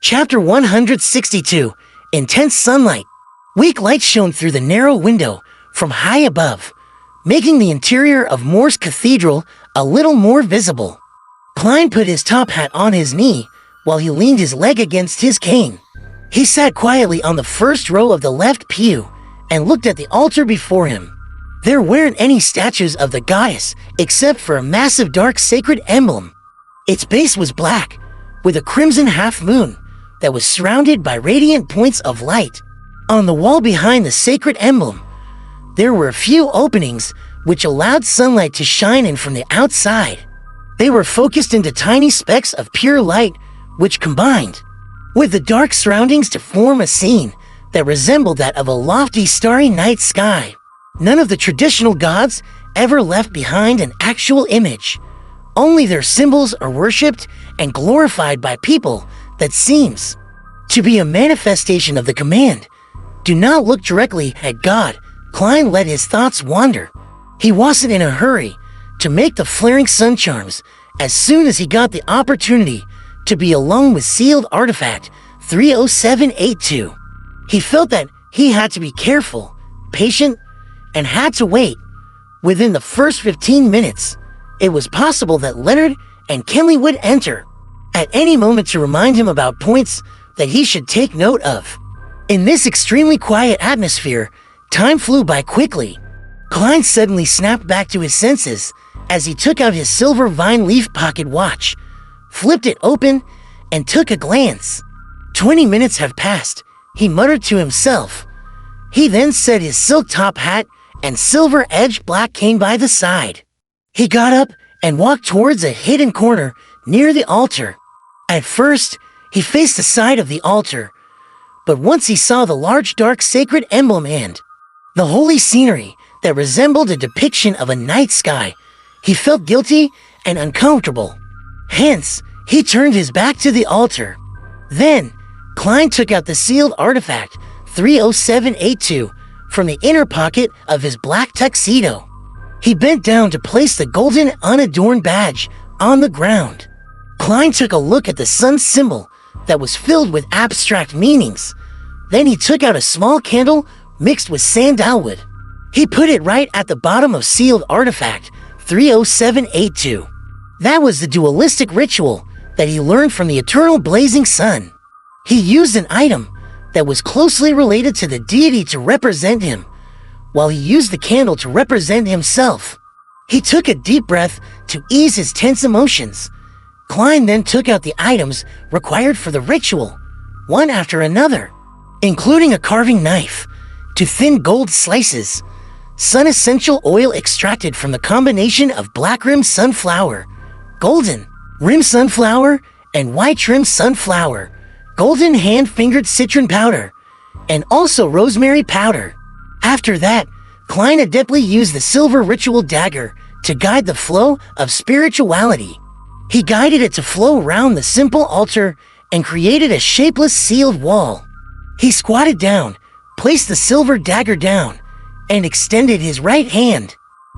Chapter 162. Intense sunlight. Weak light shone through the narrow window from high above, making the interior of Moore's Cathedral a little more visible. Klein put his top hat on his knee while he leaned his leg against his cane. He sat quietly on the first row of the left pew and looked at the altar before him. There weren't any statues of the goddess except for a massive dark sacred emblem. Its base was black, with a crimson half-moon that was surrounded by radiant points of light. On the wall behind the sacred emblem, there were a few openings which allowed sunlight to shine in from the outside. They were focused into tiny specks of pure light which combined with the dark surroundings to form a scene that resembled that of a lofty starry night sky. None of the traditional gods ever left behind an actual image. Only their symbols are worshipped and glorified by people that seems to be a manifestation of the command. Do not look directly at God. Klein let his thoughts wander. He wasn't in a hurry to make the flaring sun charms as soon as he got the opportunity to be alone with sealed artifact 30782. He felt that he had to be careful, patient, and had to wait. Within the first 15 minutes, it was possible that Leonard and Kenley would enter at any moment to remind him about points that he should take note of. In this extremely quiet atmosphere, time flew by quickly. Klein suddenly snapped back to his senses as he took out his silver vine leaf pocket watch, flipped it open, and took a glance. 20 minutes have passed, he muttered to himself. He then set his silk top hat and silver-edged black cane by the side. He got up and walked towards a hidden corner near the altar. At first, he faced the side of the altar, but once he saw the large dark sacred emblem and the holy scenery that resembled a depiction of a night sky, he felt guilty and uncomfortable. Hence, he turned his back to the altar. Then, Klein took out the sealed artifact 30782 from the inner pocket of his black tuxedo. He bent down to place the golden unadorned badge on the ground. Klein took a look at the sun symbol that was filled with abstract meanings. Then he took out a small candle mixed with sandalwood. He put it right at the bottom of sealed artifact 30782. That was the dualistic ritual that he learned from the eternal blazing sun. He used an item that was closely related to the deity to represent him, while he used the candle to represent himself. He took a deep breath to ease his tense emotions. Klein then took out the items required for the ritual, one after another, including a carving knife to thin gold slices, sun essential oil extracted from the combination of black rim sunflower, golden rim sunflower, and white rim sunflower, golden hand-fingered citron powder, and also rosemary powder. After that, Klein adeptly used the silver ritual dagger to guide the flow of spirituality. He guided it to flow around the simple altar and created a shapeless sealed wall. He squatted down, placed the silver dagger down, and extended his right hand.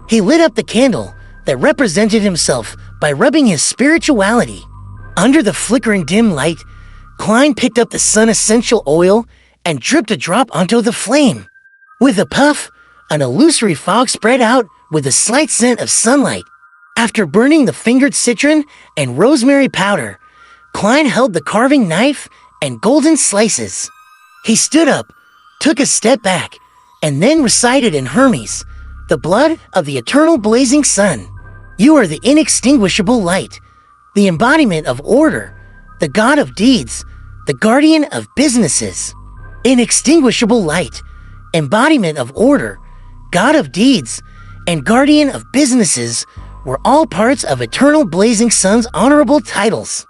He lit up the candle that represented himself by rubbing his spirituality. Under the flickering dim light, Klein picked up the sun essential oil and dripped a drop onto the flame. With a puff, an illusory fog spread out with a slight scent of sunlight. After burning the fingered citron and rosemary powder, Klein held the carving knife and golden slices. He stood up, took a step back, and then recited in Hermes, the blood of the eternal blazing sun. You are the inextinguishable light, the embodiment of order, the god of deeds, the guardian of businesses. Inextinguishable light, embodiment of order, god of deeds, and guardian of businesses were all parts of Eternal Blazing Sun's honorable titles.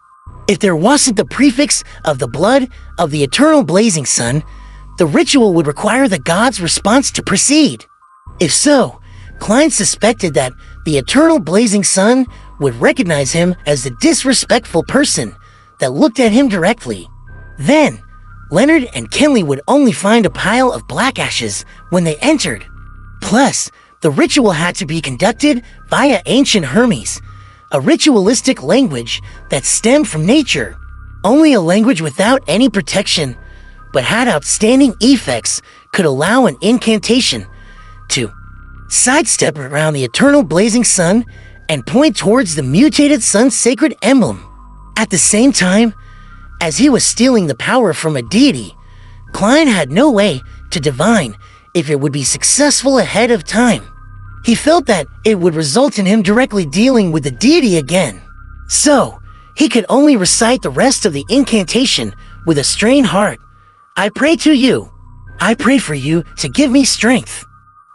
If there wasn't the prefix of the blood of the Eternal Blazing Sun, the ritual would require the god's response to proceed. If so, Klein suspected that the Eternal Blazing Sun would recognize him as the disrespectful person that looked at him directly. Then, Leonard and Kenley would only find a pile of black ashes when they entered. Plus, the ritual had to be conducted via ancient Hermes, a ritualistic language that stemmed from nature. Only a language without any protection, but had outstanding effects, could allow an incantation to sidestep around the eternal blazing sun and point towards the mutated sun's sacred emblem. At the same time, as he was stealing the power from a deity, Klein had no way to divine if it would be successful ahead of time. He felt that it would result in him directly dealing with the deity again. So, he could only recite the rest of the incantation with a strained heart. I pray to you. I pray for you to give me strength.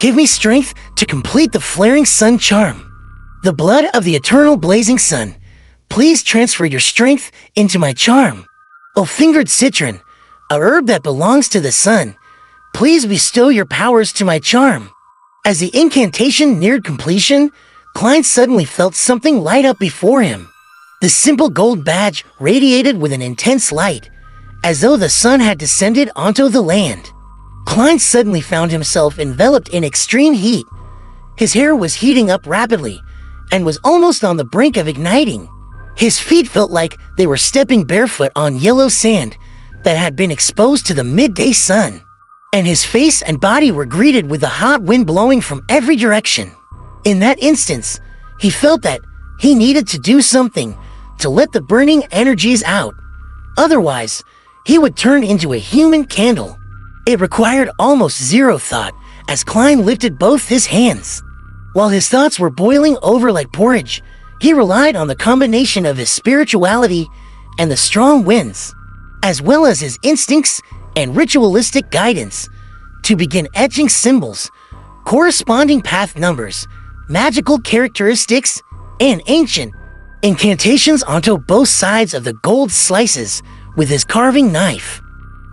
Give me strength to complete the flaring sun charm. The blood of the eternal blazing sun, please transfer your strength into my charm. O fingered citron, a herb that belongs to the sun, please bestow your powers to my charm. As the incantation neared completion, Klein suddenly felt something light up before him. The simple gold badge radiated with an intense light, as though the sun had descended onto the land. Klein suddenly found himself enveloped in extreme heat. His hair was heating up rapidly, and was almost on the brink of igniting. His feet felt like they were stepping barefoot on yellow sand that had been exposed to the midday sun. And his face and body were greeted with the hot wind blowing from every direction. In that instance, he felt that he needed to do something to let the burning energies out. Otherwise, he would turn into a human candle. It required almost zero thought as Klein lifted both his hands. While his thoughts were boiling over like porridge, he relied on the combination of his spirituality and the strong winds, as well as his instincts and ritualistic guidance, to begin etching symbols, corresponding path numbers, magical characteristics, and ancient incantations onto both sides of the gold slices with his carving knife.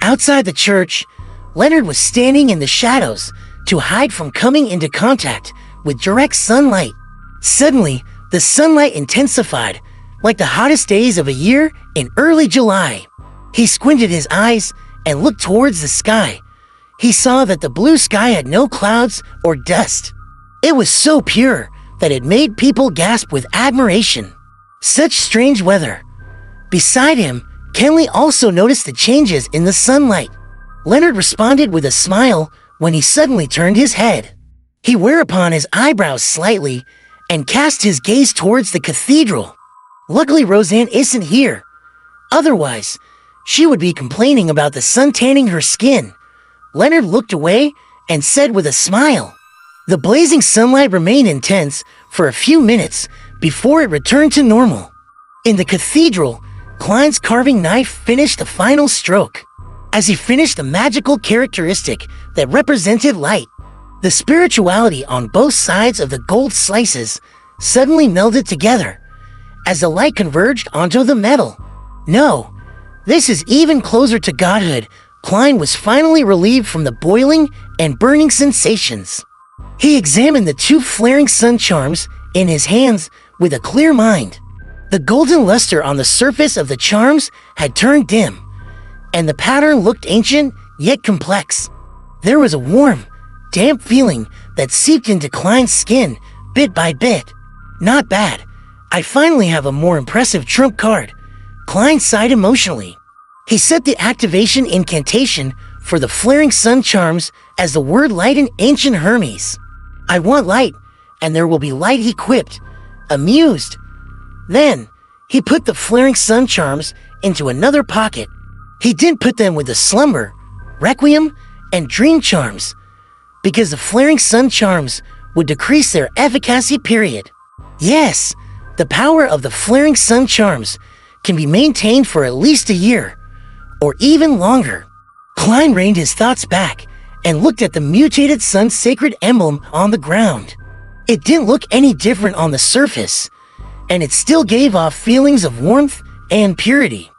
Outside the church, Leonard was standing in the shadows to hide from coming into contact with direct sunlight. Suddenly, the sunlight intensified, like the hottest days of a year in early July. He squinted his eyes and looked towards the sky. He saw that the blue sky had no clouds or dust. It was so pure that it made people gasp with admiration. Such strange weather. Beside him, Kenley also noticed the changes in the sunlight. Leonard responded with a smile when he suddenly turned his head. He whereupon his eyebrows slightly and cast his gaze towards the cathedral. Luckily Roseanne isn't here. Otherwise, she would be complaining about the sun tanning her skin. Leonard looked away and said with a smile. The blazing sunlight remained intense for a few minutes before it returned to normal. In the cathedral, Klein's carving knife finished the final stroke. As he finished the magical characteristic that represented light, the spirituality on both sides of the gold slices suddenly melded together as the light converged onto the metal. No, this is even closer to godhood. Klein was finally relieved from the boiling and burning sensations. He examined the two flaring sun charms in his hands with a clear mind. The golden luster on the surface of the charms had turned dim, and the pattern looked ancient yet complex. There was a warm, damp feeling that seeped into Klein's skin bit by bit. Not bad. I finally have a more impressive trump card. Klein sighed emotionally. He set the activation incantation for the flaring sun charms as the word light in ancient Hermes. I want light, and there will be light, he quipped, amused. Then, he put the flaring sun charms into another pocket. He didn't put them with the slumber, requiem, and dream charms, because the flaring sun charms would decrease their efficacy period. Yes, the power of the flaring sun charms can be maintained for at least a year, or even longer. Klein reined his thoughts back and looked at the mutated sun's sacred emblem on the ground. It didn't look any different on the surface, and it still gave off feelings of warmth and purity.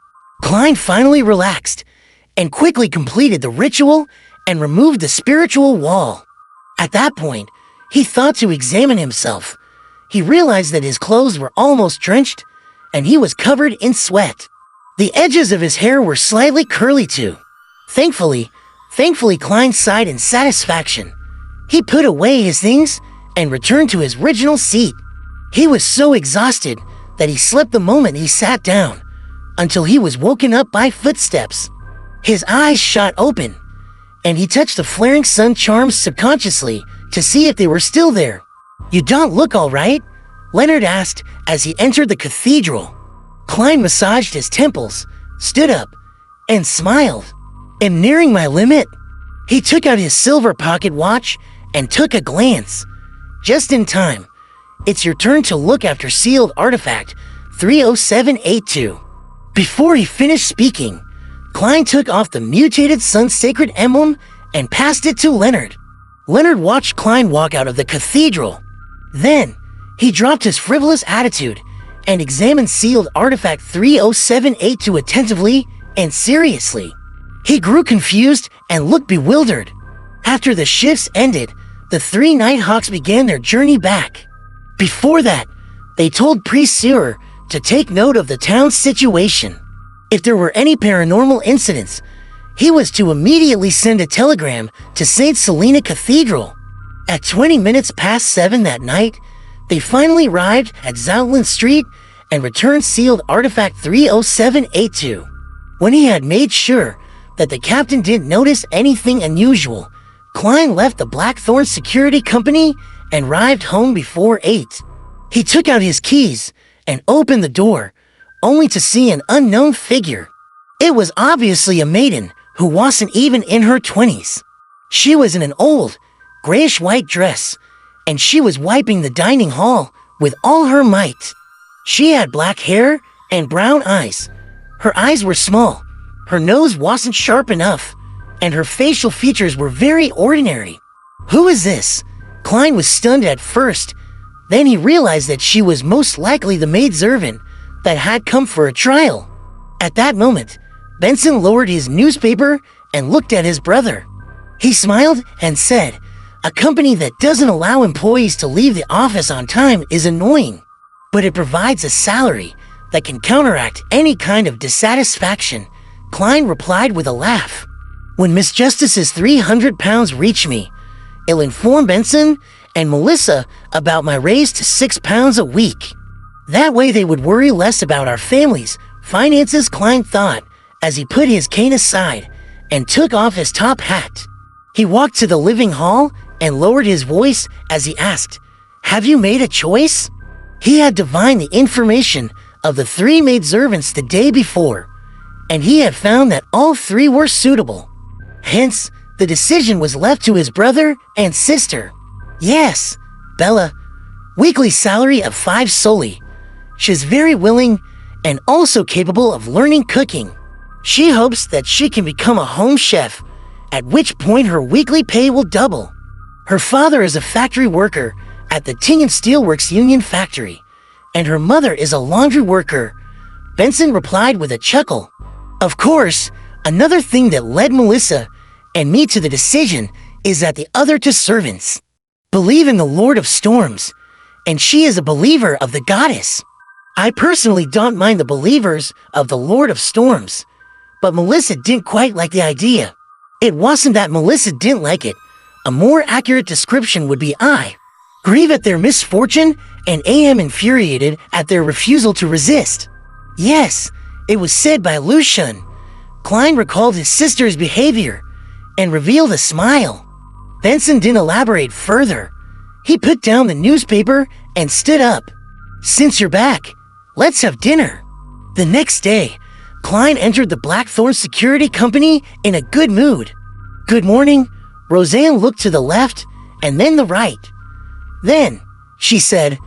Klein finally relaxed and quickly completed the ritual and removed the spiritual wall. At that point, he thought to examine himself. He realized that his clothes were almost drenched, and he was covered in sweat. The edges of his hair were slightly curly too. Thankfully, Klein sighed in satisfaction. He put away his things and returned to his original seat. He was so exhausted that he slept the moment he sat down. until he was woken up by footsteps. His eyes shot open, and he touched the flaring sun charms subconsciously to see if they were still there. "You don't look all right," Leonard asked as he entered the cathedral. Klein massaged his temples, stood up, and smiled. "Am nearing my limit." He took out his silver pocket watch and took a glance. "Just in time. It's your turn to look after sealed artifact 30782. Before he finished speaking, Klein took off the mutated sun sacred emblem and passed it to Leonard. Leonard watched Klein walk out of the cathedral. Then, he dropped his frivolous attitude and examined sealed artifact 30782 attentively and seriously. He grew confused and looked bewildered. After the shifts ended, the three Nighthawks began their journey back. Before that, they told Priest Sewer to take note of the town's situation. If there were any paranormal incidents, he was to immediately send a telegram to St. Selena Cathedral. At 20 minutes past 7 that night, they finally arrived at Zoutland Street and returned sealed artifact 30782. When he had made sure that the captain didn't notice anything unusual, Klein left the Blackthorn Security Company and arrived home before 8. He took out his keys and opened the door, only to see an unknown figure. It was obviously a maiden who wasn't even in her 20s. She was in an old, grayish-white dress, and she was wiping the dining hall with all her might. She had black hair and brown eyes. Her eyes were small, her nose wasn't sharp enough, and her facial features were very ordinary. "Who is this?" Klein was stunned at first. Then he realized that she was most likely the maidservant that had come for a trial. At that moment, Benson lowered his newspaper and looked at his brother. He smiled and said, "A company that doesn't allow employees to leave the office on time is annoying, but it provides a salary that can counteract any kind of dissatisfaction." Klein replied with a laugh. "When Miss Justice's 300 pounds reach me, I'll inform Benson and Melissa about my raise to 6 pounds a week. That way they would worry less about our family's finances," Klein thought as he put his cane aside and took off his top hat. He walked to the living hall and lowered his voice as he asked, "Have you made a choice?" He had divined the information of the three maidservants the day before, and he had found that all three were suitable. Hence, the decision was left to his brother and sister. "Yes, Bella. Weekly salary of 5 soldi. She's very willing and also capable of learning cooking. She hopes that she can become a home chef, at which point her weekly pay will double. Her father is a factory worker at the Tingen Steelworks Union Factory, and her mother is a laundry worker," Benson replied with a chuckle. Of course, another thing that led Melissa and me to the decision is that the other two servants believe in the Lord of Storms, and she is a believer of the goddess. I personally don't mind the believers of the Lord of Storms, but Melissa didn't quite like the idea. It wasn't that Melissa didn't like it. A more accurate description would be I grieve at their misfortune and am infuriated at their refusal to resist. Yes, it was said by Lucian. Klein recalled his sister's behavior and revealed a smile. Benson didn't elaborate further. He put down the newspaper and stood up. "Since you're back, let's have dinner." The next day, Klein entered the Blackthorn Security Company in a good mood. "Good morning." Roseanne looked to the left and then the right. Then, she said,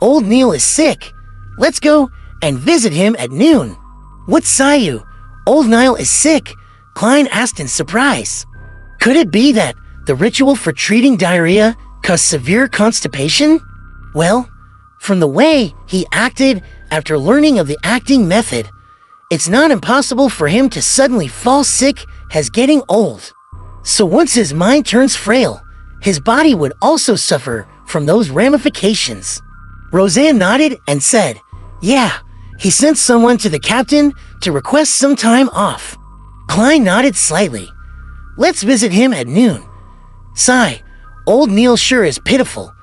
"Old Neil is sick. Let's go and visit him at noon." "What say you? Old Neil is sick?" Klein asked in surprise. Could it be that the ritual for treating diarrhea caused severe constipation? Well, from the way he acted after learning of the acting method, it's not impossible for him to suddenly fall sick as getting old. So once his mind turns frail, his body would also suffer from those ramifications. Roseanne nodded and said, "Yeah, he sent someone to the captain to request some time off." Klein nodded slightly. "Let's visit him at noon." Sigh, old Neil sure is pitiful.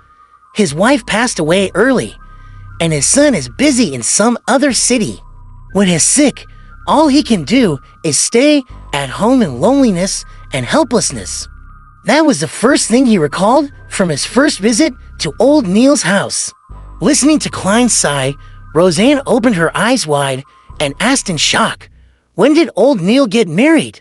His wife passed away early, and his son is busy in some other city. When he's sick, All he can do is stay at home in loneliness and helplessness. That was the first thing he recalled from his first visit to old Neil's house. Listening to Klein's sigh, Roseanne opened her eyes wide and asked in shock, "When did old Neil get married?"